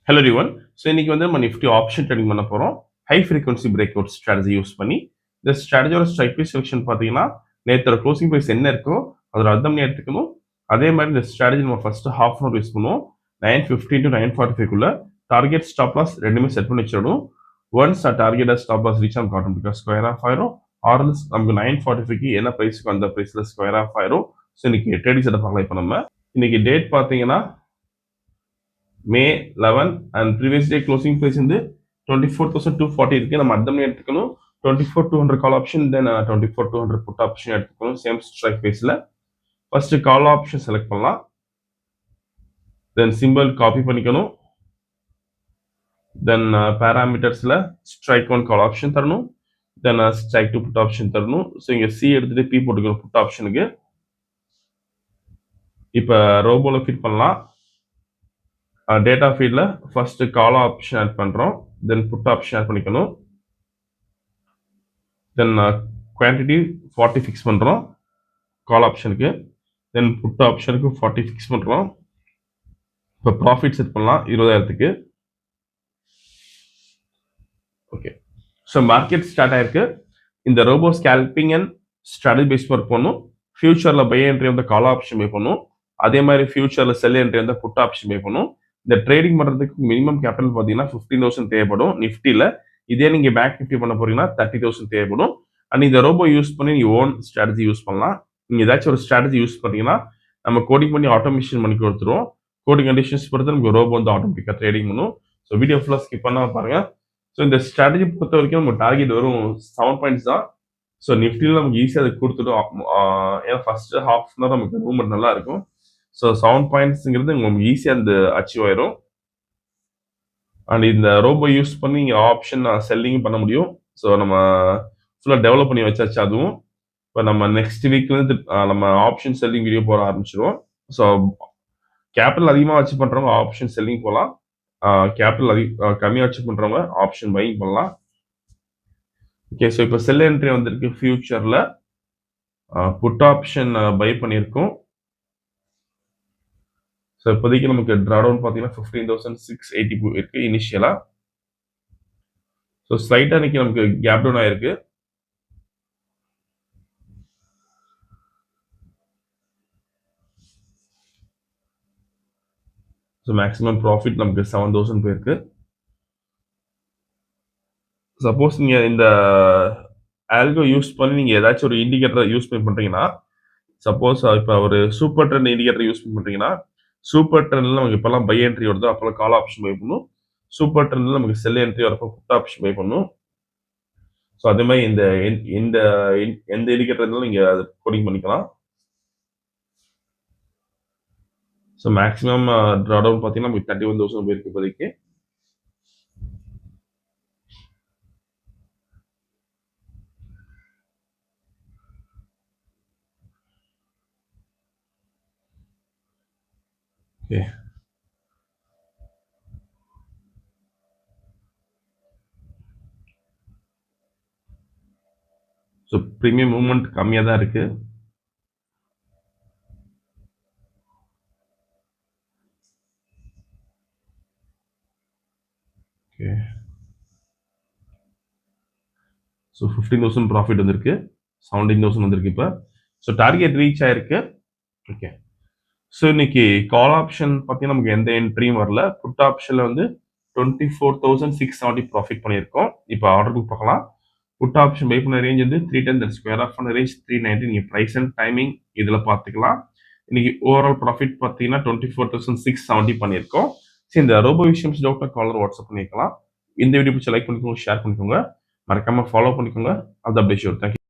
Hello everyone. So இன்னைக்கு வந்து நம்ம நிஃப்டி ஆப்ஷன் ட்ரேடிங் பண்ண போகிறோம். High frequency break out strategy use பண்ணி இந்த ஸ்ட்ராட்டஜியோட ஸ்ட்ரைக் ப்ரைஸ் செலெக்ஷன் பார்த்தீங்கன்னா நேற்றோட க்ளோசிங் ப்ரைஸ் என்ன இருக்கோ அதோட அர்த்தம் எடுத்துக்கணும். அதே மாதிரி இந்த ஸ்ட்ராட்டஜி நம்ம first half an hour use பண்ணுவோம். 9:50 to 9:45 டார்கெட் ஸ்டாப் லாஸ் ரெண்டுமே செட் பண்ணி வச்சிடணும். Once target stop loss reach ஆகும் ஆட்டோமேட்டிக்காக ஸ்கொயர் ஆஃப் ஆயிரும். ஆர்எல்ஸ் நமக்கு 9:45 என்ன ப்ரைஸுக்கு அந்த ப்ரைஸில் ஸ்கொயர் ஆஃப் ஆயிரும். ஸோ இன்னைக்கு ட்ரேடிங் செட்டப் பார்க்கலாம். இப்போ நம்ம இன்னைக்கு டேட் பார்த்தீங்கன்னா May 11 and previous day closing price வந்து 24,240 இருக்கு. நம்ம அர்த்தம் எடுத்துக்கணும். 24,200 call option, then 24,200 put option எடுத்துக்கணும். சேம் ஸ்ட்ரைக் ப்ரைஸில் ஃபர்ஸ்ட் கால் ஆப்ஷன் செலக்ட் பண்ணலாம். தென் சிம்பிள் காப்பி பண்ணிக்கணும். தென் பேராமீட்டர்ஸில் ஸ்ட்ரைக் ஒன் கால் ஆப்ஷன் தரணும். Then strike two put option தரணும். ஸோ இங்கே சி எடுத்துட்டு பி போட்டுக்கணும் புட் ஆப்ஷனுக்கு. இப்போ ரோபோவில் ஃபிட் பண்ணலாம். டேட்டா ஃபீல்டில் ஃபர்ஸ்ட் கால் ஆப்ஷன் ஆட் பண்ணுறோம். தென் புட் ஆப்ஷன் ஆட் பண்ணிக்கணும். தென் குவான்டிட்டி 40 ஃபிக்ஸ் பண்ணுறோம் கால் ஆப்ஷனுக்கு. தென் புட் ஆப்ஷனுக்கு 40 ஃபிக்ஸ் பண்ணுறோம். இப்போ ப்ராஃபிட் செட் பண்ணலாம் 20,000க்கு. ஓகே, ஸோ மார்க்கெட் ஸ்டார்ட் ஆயிருக்கு. இந்த robo scalping and strategy base work பண்ணும். ஃபியூச்சரில் பை என்ட்ரி வந்து கால் ஆப்ஷன் பே பண்ணும். அதே மாதிரி ஃபியூச்சரில் செல் என்ட்ரி வந்து புட் ஆப்ஷன் பே பண்ணும். இந்த ட்ரேடிங் பண்ணுறதுக்கு மினிமம் கேபிட்டல் பார்த்தீங்கன்னா 15,000 தேவைப்படும் நிஃப்டியில். இதே நீங்கள் பேங்க் நிஃப்டி பண்ண போறீங்கன்னா 30,000 தேவைப்படும். அண்ட் இந்த ரோபோ யூஸ் பண்ணி நீங்கள் ஓன் ஸ்ட்ராட்டஜி யூஸ் பண்ணலாம். நீங்கள் ஏதாச்சும் ஒரு ஸ்ட்ராட்டஜி யூஸ் பண்ணீங்கன்னா நம்ம கோடிங் பண்ணி ஆட்டோமேஷன் பண்ணி கொடுத்துருவோம். கோடிங் கண்டிஷன்ஸ் பொறுத்து நமக்கு ரோபோ வந்து ஆட்டோமேட்டிக்காக ட்ரேடிங் பண்ணும். ஸோ வீடியோ ஃபுல்லாக ஸ்கிப் பண்ணாமல் பாருங்கள். ஸோ இந்த ஸ்ட்ராட்டஜி பொறுத்த வரைக்கும் நம்ம டார்கெட் வரும் 7 பாயிண்ட்ஸ் தான். ஸோ நிஃப்டியில் நமக்கு ஈஸியாக அதை கொடுத்துட்டோம். ஏன்னா ஃபர்ஸ்ட் ஹாஃப் அன் நமக்கு மூவ்மெண்ட் நல்லா இருக்கும். ஸோ 7 பாயிண்ட்ஸுங்கிறது உங்களுக்கு ஈஸியாக அந்த அச்சீவ் ஆயிரும். அண்ட் இந்த ரோபோ யூஸ் பண்ணி நீங்கள் ஆப்ஷன் செல்லிங் பண்ண முடியும். ஸோ நம்ம ஃபுல்லாக டெவலப் பண்ணி வச்சாச்சு. அதுவும் இப்போ நம்ம நெக்ஸ்ட் வீக் வந்து நம்ம ஆப்ஷன் செல்லிங் வீடியோ போட ஆரம்பிச்சிடுவோம். ஸோ கேபிட்டல் அதிகமாக வச்சு பண்ணுறவங்க ஆப்ஷன் செல்லிங் போகலாம். கேபிட்டல் கம்மியாக வச்சு பண்ணுறவங்க ஆப்ஷன் பையிங் பண்ணலாம். ஓகே, ஸோ இப்போ செல் என்ட்ரி வந்திருக்கு. ஃபியூச்சரில் புட் ஆப்ஷன் பை பண்ணியிருக்கோம். ஸோ இப்போதைக்கு நமக்கு ட்ராடவுன் பார்த்தீங்கன்னா 15,680 இருக்கு இனிஷியலா. ஸோ ஸ்லைட்டாக இன்னைக்கு நமக்கு கேப் டவுன் ஆயிருக்கு. ஸோ மேக்ஸிமம் ப்ராஃபிட் நமக்கு 7,000 போயிருக்கு. சப்போஸ் நீங்கள் இந்த ஆல்கோ யூஸ் பண்ணி நீங்கள் ஏதாச்சும் ஒரு இண்டிகேட்டர் யூஸ் பண்ணி பண்ணுறீங்கன்னா, சப்போஸ் இப்போ ஒரு சூப்பர் ட்ரெண்ட் இண்டிகேட்டர் யூஸ் பண்ணி பண்ணுறீங்கன்னா, சூப்பர் ட்ரெண்டில் நமக்கு இப்போல்லாம் பை என்ட்ரி வருது, அப்போல்லாம் கால் ஆப்ஷன் பை பண்ணும். சூப்பர் ட்ரெண்டில் நமக்கு செல் என்ட்ரி வரப்போ புட் ஆப்ஷன் பை பண்ணும். ஸோ அதே மாதிரி இந்த எந்த இண்டிகேட்டர் இருந்தாலும் நீங்கள் அதை கோடிங் பண்ணிக்கலாம். ஸோ மேக்ஸிமம் ட்ராடவுன் பார்த்தீங்கன்னா நமக்கு 31,000 போயிருக்கு இப்போதைக்கு. ஓகே, ஸோ ப்ரீமியம் மூவ்மெண்ட் கம்மியாக தான் இருக்கு. ஓகே, ஸோ 15,000 ப்ராஃபிட் வந்திருக்கு. 17,000 வந்திருக்கு இப்போ. ஸோ டார்கெட் ரீச் ஆயிருக்கு. ஓகே, ஸோ இன்னைக்கு கால் ஆப்ஷன் பார்த்தீங்கன்னா நமக்கு எந்த என்ட்ரியும் வரல. புட் ஆப்ஷனில் வந்து 24,670 ப்ராஃபிட் பண்ணியிருக்கோம். இப்போ ஆர்டர் புக் பார்க்கலாம். புட் ஆப்ஷன் பை பண்ண ரேஞ்ச் வந்து 310, ஸ்கொயர் ஆஃப் பண்ண ரேஞ்ச் 390. நீங்கள் ப்ரைஸ் அண்ட் டைமிங் இதில் பார்த்துக்கலாம். இன்னைக்கு ஓவரால் ப்ராஃபிட் பார்த்தீங்கன்னா 24,670 பண்ணியிருக்கோம். சரி, இந்த ரோபோ விஷயம்ஸ் டவுட்னா காலர் வாட்ஸ்அப் பண்ணிக்கலாம். இந்த வீடியோ பிடிச்ச லைக் பண்ணிக்கோங்க, ஷேர் பண்ணிக்கோங்க, மறக்காம ஃபாலோ பண்ணிக்கோங்க. அது அப்படியே ஷூர். தேங்க்யூ.